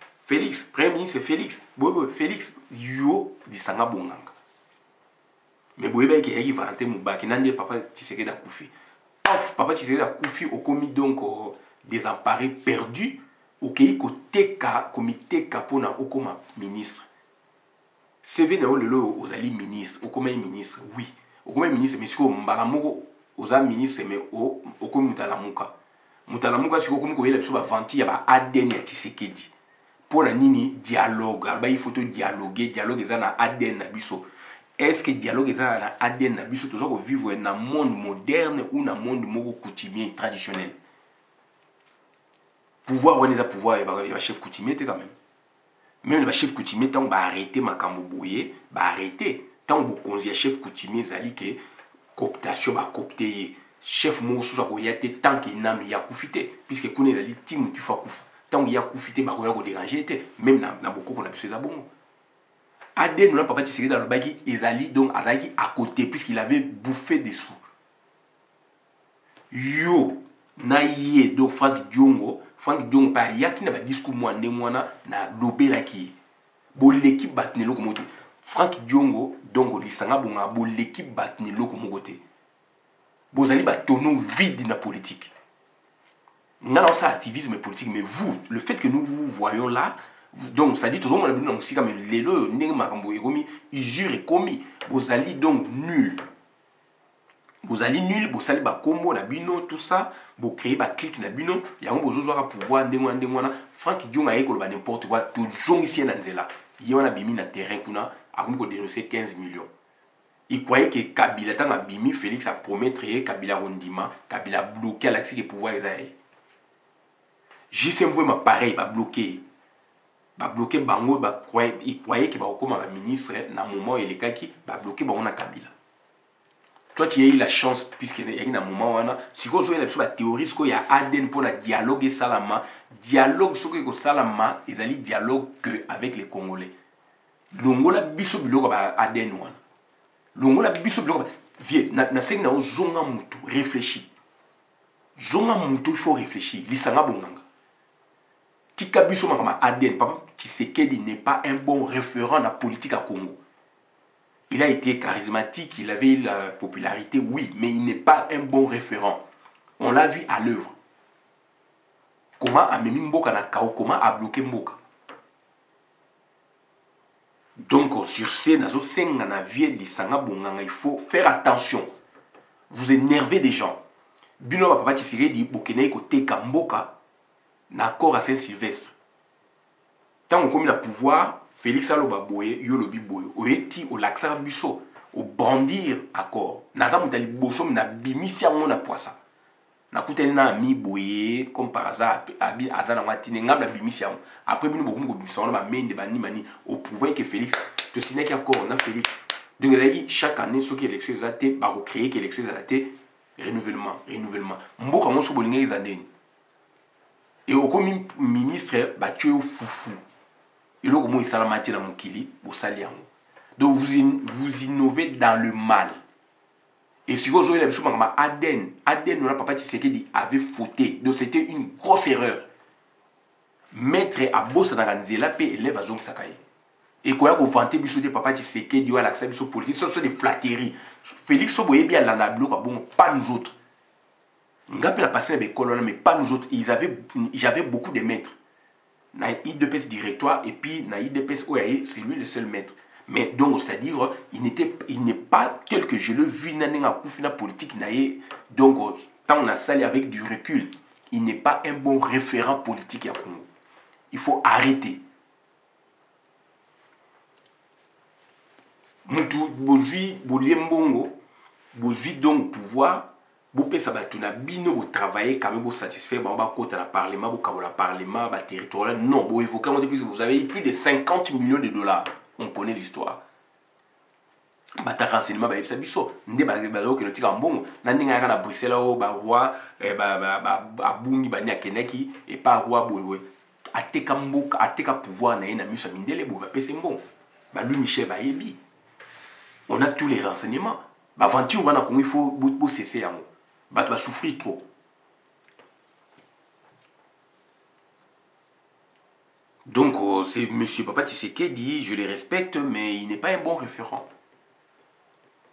premier ministre Félix Félix yo disanga bonganga mais boyeba kike yaki Valentin Mubake nande papa Tshisekedi akufi papa Tshisekedi akufi okomi donc désemparé perdu okei koteka comité kapona okoma ministre CV na lelo ozali ministre okoma ministre oui okoma ministre mais siko mbala moko oza ministre mais okomi mutalamuka siko okomi koyela biso ba vanti ya ba ADN ya Tshisekedi pona nini dialogue alba il faut dialoguer eza na ADN na biso est-ce que dialogue eza na ADN na biso tozo ko vivre na monde moderne ou na monde moko coutumier traditionnel pouvoir on est pouvoir ya chef coutumier quand même le chef coutumier tant va arrêter makambo boye va arrêter tant bo konzi chef coutumier zali ke cooptation ba coopter chef mo sous akoyate tant que nam ya kufite puisque kune zali tim tu fa kufa tant ya kufite ba ko déranger te même na beaucoup qu'on a besoin za bongo Aden nous papa Tshisekedi dans le baki ezali donc azaki à côté puisqu'il avait bouffé des sous yo na ye donc Frank Diongo pa yaki na ba discours mwande mwana na lobela ki bo l'équipe batnelo ko moto Frank Diongo donc lisanga bonga bo l'équipe batnelo ko mokote bozali ba tono vide na politique Nous avons ça activisme politique, mais vous, le fait que nous vous voyons là, donc ça dit tout le monde aussi comme les deux, ils jurent et commis, vous allez donc nul. Vous allez nul, vous allez ba combo na bino tout ça, vous créez ba clic na bino, il y a un besoin de pouvoir ndengwana Franck Dion a école ba n'importe quoi, toujours ici dans zela. Il y a un bimi na terrain kuna, a comme dénoncer 15 millions. Il croyait que Kabila tant a bimi Félix a promettre Kabila Rondima, Kabila bloqué l'accès des pouvoirs Isaïe. JCM m'a pareil, va bloquer bango, il croyait que va comme un ministre dans le moment où il est qui va bloquer bango na Kabila. Toi, tu as eu la chance, puisqu'il y a un moment où si vous avez la théorie, qu'il y a ADN pour le dialogue et salama, dialogue, ce que salama, ils allaient dialogue que avec les Congolais. L'ongola biso biloko ba ADN wana. L'ongola biso biloko ba vie na sengi na zonga mutu réfléchis. Zonga mutu il faut réfléchir. Lisanga bonganga. Tika biso makama ADN papa Tshisekedi n'est pas un bon référent na politique à Congo. Il a été charismatique, il avait la popularité, oui, mais il n'est pas un bon référent. On l'a vu à l'œuvre. Comment a mis Mboka na Kao, comment a bloqué Mboka. Donc, sur ce, il faut faire attention. Vous énervez des gens. Bino papa Tshisekedi Bokene côté Kamboka, d'accord à Saint-Sylvestre. Tant qu'on a le pouvoir, Félix Aloba Boye, Yolobi Boye, Oeti, au Laxar Busso, au brandir accord. Naza Moutali Bosso, na bimisia on a poissa. Na kouteli na mi Boye, comme par hasard, abi Azana Matine, ngam la bimisia. Après, nous avons bimisia, on a main de bani mani, au pouvoir que Félix, te signe qu'il y a encore, on a Félix. Donc, chaque année, ce qui est l'élection exatée, bah, vous créez que l'élection exatée, renouvellement. Mboka mon chobolinga exandeni. Et au comme ministre, bah, tu es au foufou. Et là, comment il s'est matière dans mon kili, au salian. Donc, vous innovez dans le mal. Et si vous jouez la chose, Aden, on a papa Tshisekedi avait fauté. Donc, c'était une grosse erreur. Maître à boss dans la nzela, pe élève à zong sakaye. Et quand vous vantez biso de papa Tshisekedi à l'accès biso politique, ce sont des flatteries. Félix Soboye bien l'anablo, bon, pas nous autres. Ngapé la passé avec colonne, mais pas nous autres. J'avais beaucoup de maîtres. Na IDPS directoire et puis na IDPS OAE, c'est lui le seul maître. Mais donc, c'est-à-dire, il n'est pas tel que je l'ai vu dans la politique. Donc, tant on a salé avec du recul, il n'est pas un bon référent politique à Congo. Il faut arrêter. Moutou, bojui, boliembongo, bojui donc pouvoir. Bopé ça va tout na bino vous travailler quand même vous satisfaire bah côté la parlement vous le parlement bah territoire non vous évoquez depuis vous avez plus de 50 millions de dollars on connaît l'histoire bah ta renseignement bah ça biso ndé bah que le tika mbongo na ndinga na Bruxelles o bah roi bah abungi bah ni akeneki et pas roi boye ateka mboka ateka pouvoir na na miso mindele bo bah pese mbongo bah lui Michel bah yebi on a tous les renseignements bah aventure on va na Congo il faut cesser en bah tu vas souffrir trop. Donc c'est monsieur Papa Tshisekedi, je le respecte, mais il n'est pas un bon référent.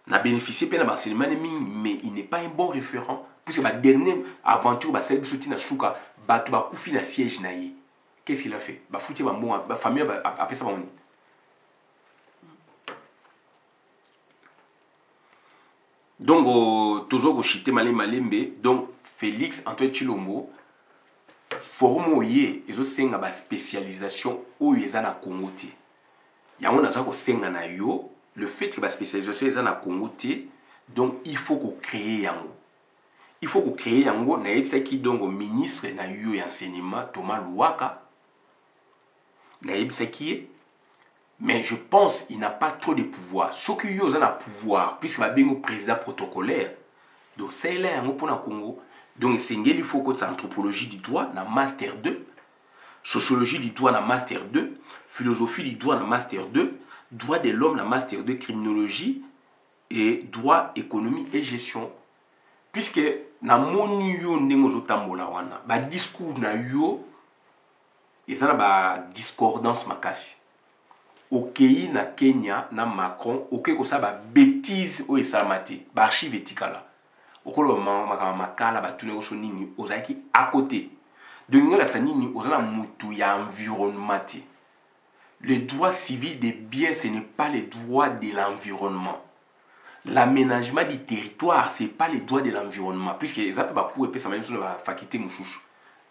Il a bénéficié de l'enseignement, mais il n'est pas un bon référent. Puisque la dernière aventure, bah celle de na Chouka, bah tu vas couper la siège naïe. Qu'est-ce qu'il a fait? Bah foutu bah bon, bah famille après ça va on. Donc, toujours au chité malembe, donc Félix Antoine Tshilombo, forme yé, ils ont senga ba spécialisation où ils ont na Congo té. Ya on a ça ko senga na yo, le fait que ba spécialisation ils ont na Congo té, donc il faut qu'on crée yango. Il faut qu'on crée yango na yebisa ki donc ministre na yo et enseignement Thomas Louaka. Na yebisa ki mais je pense qu'il n'a pas trop de pouvoir. Ce qui y a pouvoir, puisque va bien au président protocolaire, donc c'est là pour le Congo. Donc il faut que ça anthropologie du droit, na master 2, sociologie du droit, na master 2, philosophie du droit, na master 2, droit de l'homme, na master 2, criminologie et droit, économie et gestion. Puisque na moni yo ndenge ozotambola wana, ba discours na yo eza na ba discordance makasi. Okei na Kenya na Macron okei ko sa ba bêtise o esamati ba archive etikala okolo makala ba tune ko nini ozaki à côté Donc nga la nini ozana mutu ya environnement. Le droit civil des biens, ce n'est pas le droit de l'environnement. L'aménagement du territoire, ce n'est pas le droit de l'environnement. Puisque les appels bakou et ça même sur la faculté mouchouche.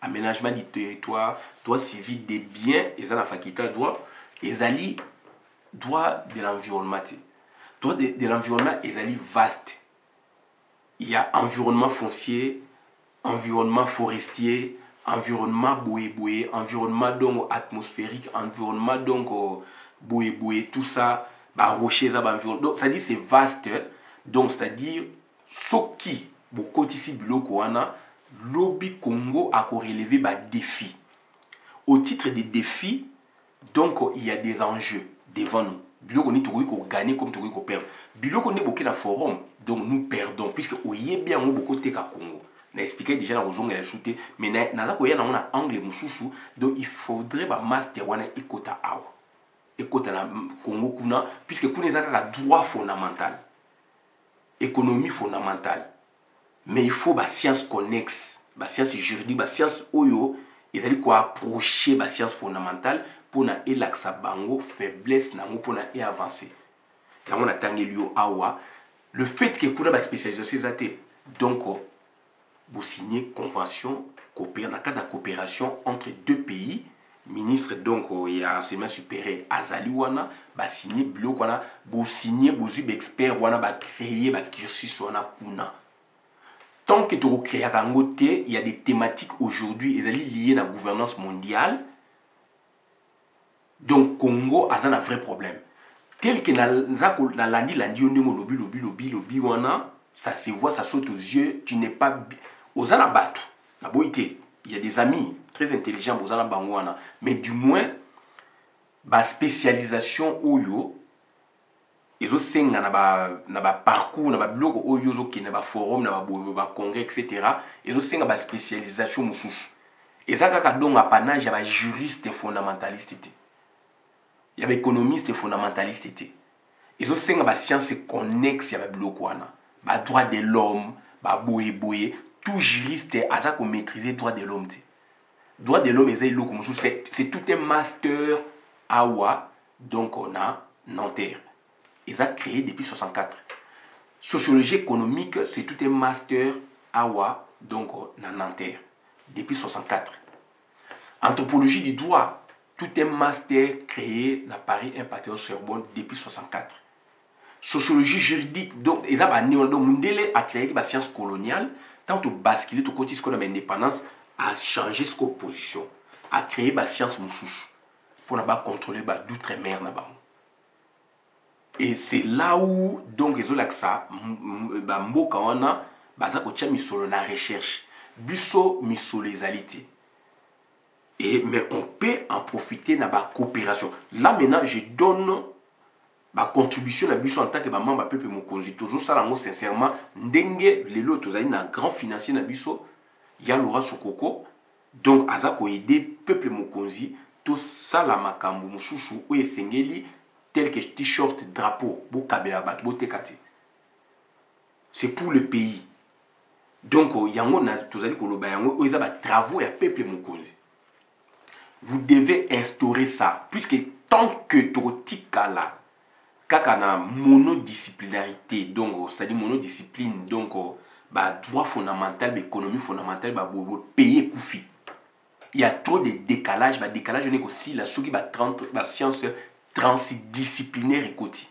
Aménagement du territoire, droit civil des biens, et ça la faculté droit, et droit de l'environnement. Droit de l'environnement est vaste. Il y a environnement foncier, environnement forestier, environnement boué-boué, environnement donc atmosphérique, environnement donc boué-boué, tout ça, bah rocher ça, bah environnement. Donc ça dit c'est vaste. Donc c'est-à-dire ce qui beaucoup ici biloko wana lobby Congo a relevé bah défi. Au titre des défis, donc il y a des enjeux devant nous. Biloko ni tokoki ko gagner comme tokoki ko perdre. Biloko ni boké na forum, donc nous perdons puisque oye bien on beaucoup te ka Congo. Na expliqué déjà dans ozonga la shooté mais na za ko ya na on a angle mususu donc il faudrait ba master wana ekota awa. Ekota na Congo kuna puisque kuna ezaka droit fondamental. Économie fondamentale. Mais il faut ba science connexe, ba science juridique, ba science oyo ezali ko approcher ba science fondamentale pour na elaksa bango faiblesse nango pour na et avancer. Yango na tangeli awa le fait que kuna ba spécialisation ezate donc vous signez convention dans le cadre de coopération entre deux pays ministre donc il y a enseignement supérieur azali wana ba signer bloc wana vous signer vous expert wana ba créer ba cursus wana kuna tant que tu recréer il y a des thématiques aujourd'hui liées à la gouvernance mondiale. Donc Congo a un vrai problème tel que na lobby wana ça se voit, ça saute aux yeux, tu n'es pas aux anabatou. Il y a des amis très intelligents aux anabangwana, mais du moins ba spécialisation oyo ezo senga na ba parcours na ba blog oyo zo ki na ba forum na ba congrès etc. Ezo senga ba spécialisation mususu. Ezaka ka donc apanage ya ba juriste fondamentaliste. Ya ba économiste fondamentaliste. Ezo senga ba science connexe ya ba blog wana. Ba droit de l'homme, ba boye, tout juriste a ça qu'on maîtriser droit de l'homme. Droit de l'homme c'est tout un master awa donc on a Nanterre. Ils ont créé depuis 64. Sociologie économique c'est tout un master awa donc on a Nanterre depuis 64. Anthropologie du droit tout un master créé à Paris Panthéon-Sorbonne depuis 64. Sociologie juridique, donc, ils ont Mundele a créé la science coloniale, tant que basculer tout côté ce qu'on a l'indépendance, a changé ce position, a créé la science moussouche pour ne pas contrôler d'outre-mer. Et c'est là où, donc, ils ont l'accès, Mboka wana, baza kocha misolo na recherche, biso misolo ezalité. Mais on peut en profiter dans la coopération. Là maintenant, je donne ma contribution à biso en tant que membre peuple mokonzi toujours ça là sincèrement ndenge lelo tozali na grand financier na biso ya Laura Sokoko donc azako aider peuple mokonzi tout ça la makambu mususu o esengeli tel que t-shirt drapeau bo kabela bat bo tekate c'est pour le pays donc yango na tozali koloba yango o eza ba travaux ya peuple mokonzi vous devez instaurer ça puisque tant que totika là kakana monodisciplinarité donc c'est-à-dire monodiscipline donc bah droit fondamental économie fondamentale bah payer koufi il y a trop de décalage bah décalage on est aussi la soki bah 30 bah science transdisciplinaire et côté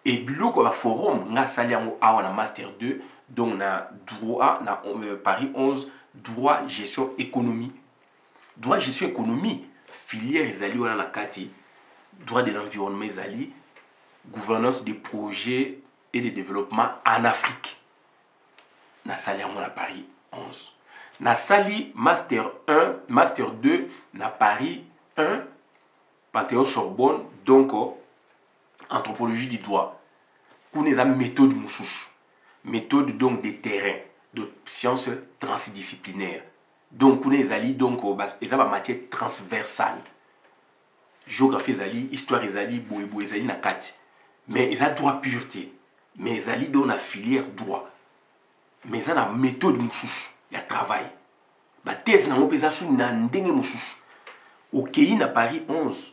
et biloko bah forum nga sali yango awa na master 2 donc na droit na Paris 11 droit gestion économie filière ezali wana na kati droit de l'environnement ezali gouvernance des projets et de développement en Afrique. Na sali à Paris 11. Na sali master 1, master 2, na Paris 1, Panthéon-Sorbonne, donc anthropologie du droit. Kouneza méthode moussouche. Méthode donc des terrains, de sciences transdisciplinaires. Donc kouneza li donc ezaba matière transversale. Géographie ezali, histoire ezali, boye ezali na kati. Mais ils ont droit pureté. Mais ils ont la filière droit. Mais ils ont la méthode moussouche. Il y a travail. ba thèse nango pesa su na ndenge mosusu okei na Paris 11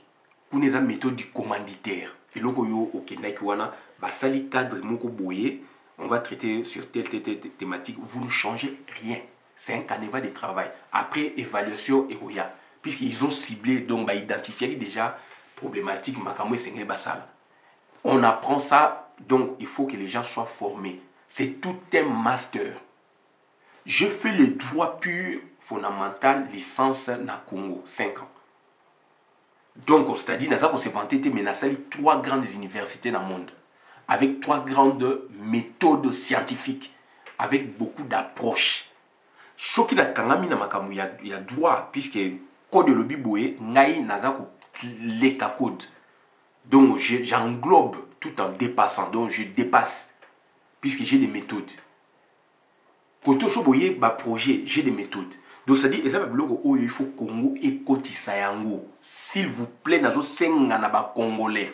kuna eza méthode du commanditaire eloko yo okendaki wana basali cadre moko boye on va traiter sur telle thématique vous ne changez rien c'est un canevas de travail après évaluation et roya puisqu'ils ont ciblé donc identifié déjà problématique makambo esengeli basala on apprend ça donc il faut que les gens soient formés c'est tout un master. Je fais le droit pur fondamental licence na Congo 5 ans. Donc, c'est-à-dire, on s'est vanté, mais on a sali 3 grandes universités dans le monde, avec 3 grandes méthodes scientifiques, avec beaucoup d'approches. Ce qui n'a kangami na makamu, il y a droit, puisque code de lobby boé, ngai nazako leka code. Donc, j'englobe tout en dépassant, donc je dépasse, puisque j'ai des méthodes. Quand on a un projet, j'ai des méthodes. Donc, ça dit, il faut que Congo écoute Sayango. S'il vous plaît, Congolais.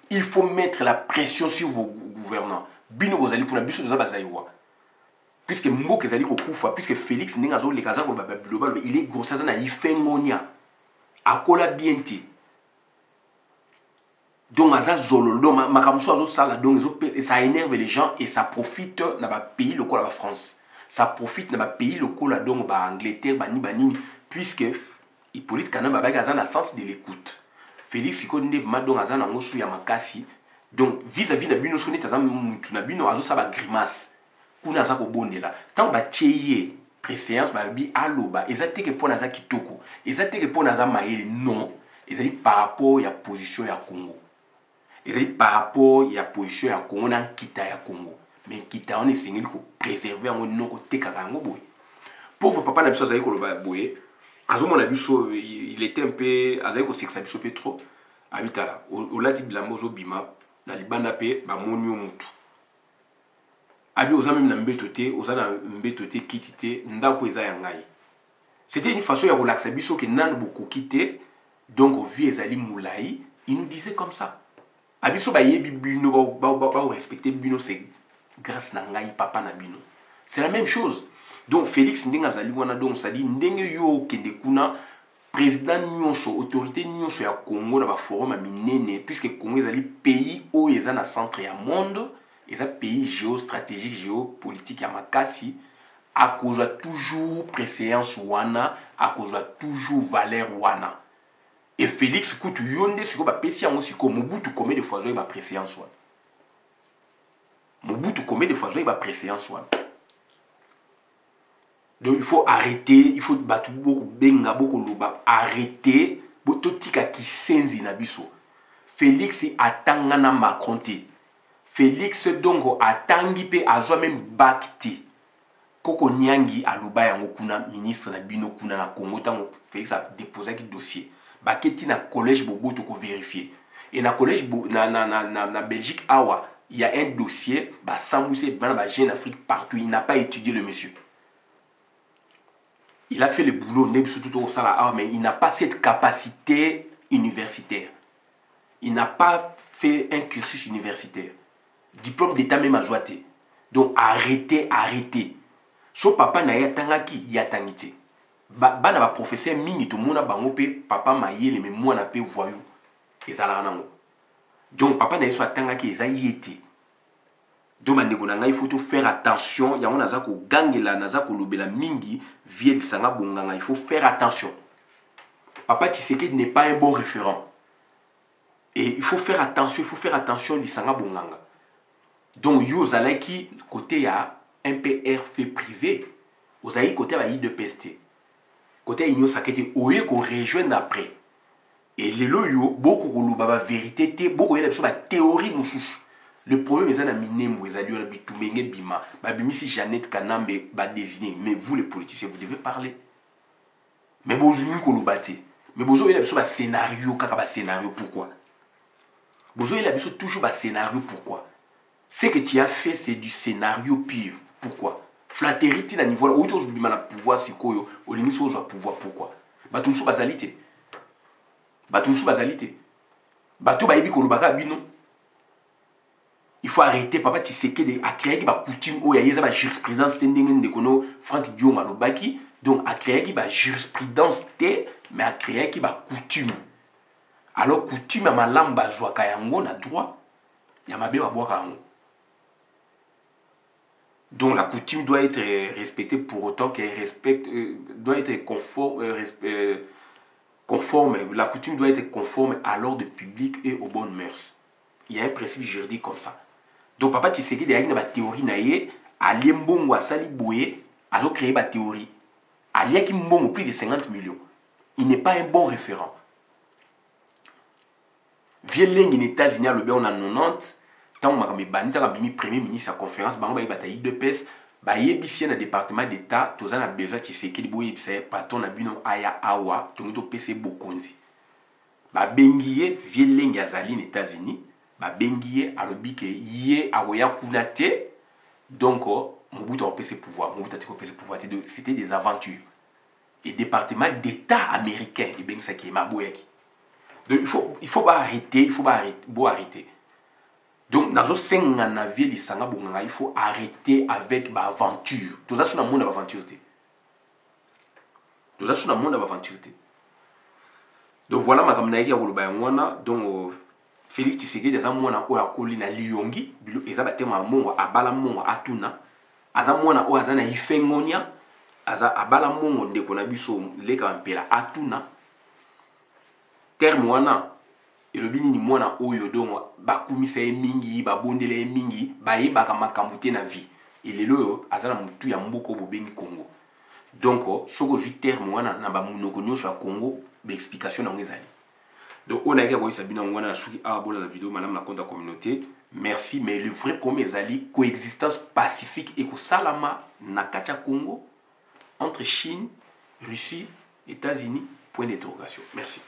Il faut mettre la pression sur vos gouvernants. Bino Bozali pour la biso de Zabazaïwa. Puisque Mbo Kezali Kokufa, puisque Félix Nengazo, les Kazako, il est gros, ça il fait ngonia. Akola bienti. Donc, ça énerve les gens et ça profite dans le pays, le la France. Ça profite dans le pays, le la donc Angleterre, Bani, puisque Hippolyte Kana a un sens de l'écoute. Félix Sikonde Madon Azan Angosu Yamakasi. Donc, vis-à-vis de Bino Sonet, na Bino Azo Saba grimace. Kuna Zako Bondela. Tant ba Tcheye, préséance, Babi Aloba, ezate que pour Naza Kitoko, ezate que pour Naza Maïli, non, ezali par rapport à la position ya Congo. Ezali par rapport à la position ya Congo dans Kita ya Congo. Mais Kita on est singli ko préserver en non ko tekarango boy. Pauvre papa na biso azali ko loba boy. Azo mon abiso il était un peu azali ko sexa biso pe trop. Habitala au lati bilamozo bima na libanda pe ba monyo mutu. Abi oza même na mbetote, oza na mbetote kitite ndako eza ya ngai. C'était une façon de relaxer biso que nan beaucoup quitté donc au vieux ezali moulai, il nous disait comme ça. Abiso ba yebi bino ba respecter bino c'est grâce na ngai papa na bino. C'est la même chose. Donc Félix Ndenga zali wana donc ça dit ndenge yo kende kuna président nyonso autorité nyonso ya Congo na ba forum minene puisque Congo ezali pays où eza na centre ya monde, eza pays géostratégique géopolitique ya makasi à cause toujours préséance wana à cause toujours valeur wana. Et Félix Koutou yonde siko ba pesi yango siko Mobutu combien de fois zo ba préséance wana. Mobutu combien de fois zo ba préséance wana. Donc il faut arrêter, il faut battre beaucoup benga beaucoup loba arrêter bototika ki senzi na biso. Félix atangana Macronté. Félix donc atangi pe azwa même bakti. Koko Nyangi aloba yango kuna ministre na bino kuna na Congo tango Félix a déposé qui dossier. Baketi na collège Boboto ko vérifier. Et na collège na Belgique awa, il y a un dossier ba Sambousse bana ba Jeune Afrique partout, il n'a pas étudié le monsieur. Il a fait le boulot, mais il n'a pas cette capacité universitaire. Il n'a pas fait un cursus universitaire. Diplôme d'état même à Joaté. Donc arrêtez. So papa na yatangaki yatangite. Bana ba professeur mingi to mona bango pe papa mayele mais moi na pe voyou. Ezala nango. Donc papa na yeso atangaki ezayete. Donc il faut faire attention. Il y a un azako gangela nazako lobela mingi viel sanga bonganga. Il faut faire attention. Papa Tshisekedi n'est pas un bon référent. Et il faut faire attention lisanga bonganga. Donc yo zalaki côté ya MPR fait privé. Ozaï côté ba de peste. Côté inyo sakete oye ko rejoindre après. Et lelo yo beaucoup ko lobaba vérité té beaucoup yela biso ba théorie mususu. Le problème est que si Jeannette Kanambe va désigner, mais vous les politiciens, vous devez parler. Mais vous avez un scénario, pourquoi? Vous avez toujours un scénario, pourquoi? Ce que tu as fait, c'est du scénario pire. Pourquoi? Flatterie, tu as niveau là, où tu as pouvoir, c'est quoi? Au limite, tu as pouvoir, pourquoi? Batou msou bazalité. Batou bayebi kolobaka bino. Il faut arrêter, papa, tu sais que à créer des coutumes où il y a des jurisprudence, Franck Dioma Lobaki, Donc, a créé qui ba jurisprudence te, mais a créé qui ba coutume. Alors, coutume à malam bazwa kayango na droit, yamabe ba boire yango. Donc, la coutume doit être respectée pour autant qu'elle respecte, doit être conforme. La coutume doit être conforme à l'ordre public et aux bonnes mœurs. Il y a un principe juridique comme ça. Donc, Papa Tshisekedi a une théorie naïe, à l'embongo à sali boye, a créé une théorie. À l'IAKI mbongo plus de 50 millions. Il n'est pas un bon référent. Vieleng en États-Unis, on a 90, tant que je suis premier ministre à la conférence, je suis allé de PES, je suis allé dans le département d'État, tout ça, besoin de Tshisekedi, patron na bino aya awa, tout le PC bokonzi. Ba bengiye vieleng azali aux États-Unis, ba bengiye alobike yé awoya kunate, donc Mobutu a PC pouvoir, c'était des aventures. Et département d'État américain, et bien ça qui est maboyaki. Donc il faut pas arrêter, arrêter. Donc dans ce 5 ans il faut arrêter avec l'aventure. Tout ça sur le monde d'aventure. Tout ça sur le monde d'aventure. Donc voilà ma kamnaiki ya koloba yangwana donc Félix Tshisekedi eza mwana oyo akoli na liyongi eza batema mongo abala mongo atuna aza mwana oyo aza na ifengonia aza abala mongo ndeko na biso leka mpela atuna terme wana elobi nini mwana oyo dongo bakumisa ye mingi babondela ye mingi bayebaka makambo te na vie elelo oyo aza na mutu ya mboka bobengi Congo donc soko ozwi terme wana na bamunoko nyonso ya Congo explication na ngezali. Donc on a été à Sabine on a suivi à la vidéo madame la compte communauté. Merci mais le vrai premier zali coexistence pacifique et ko salama na katia Congo entre Chine, Russie, États-Unis point d'interrogation. Merci.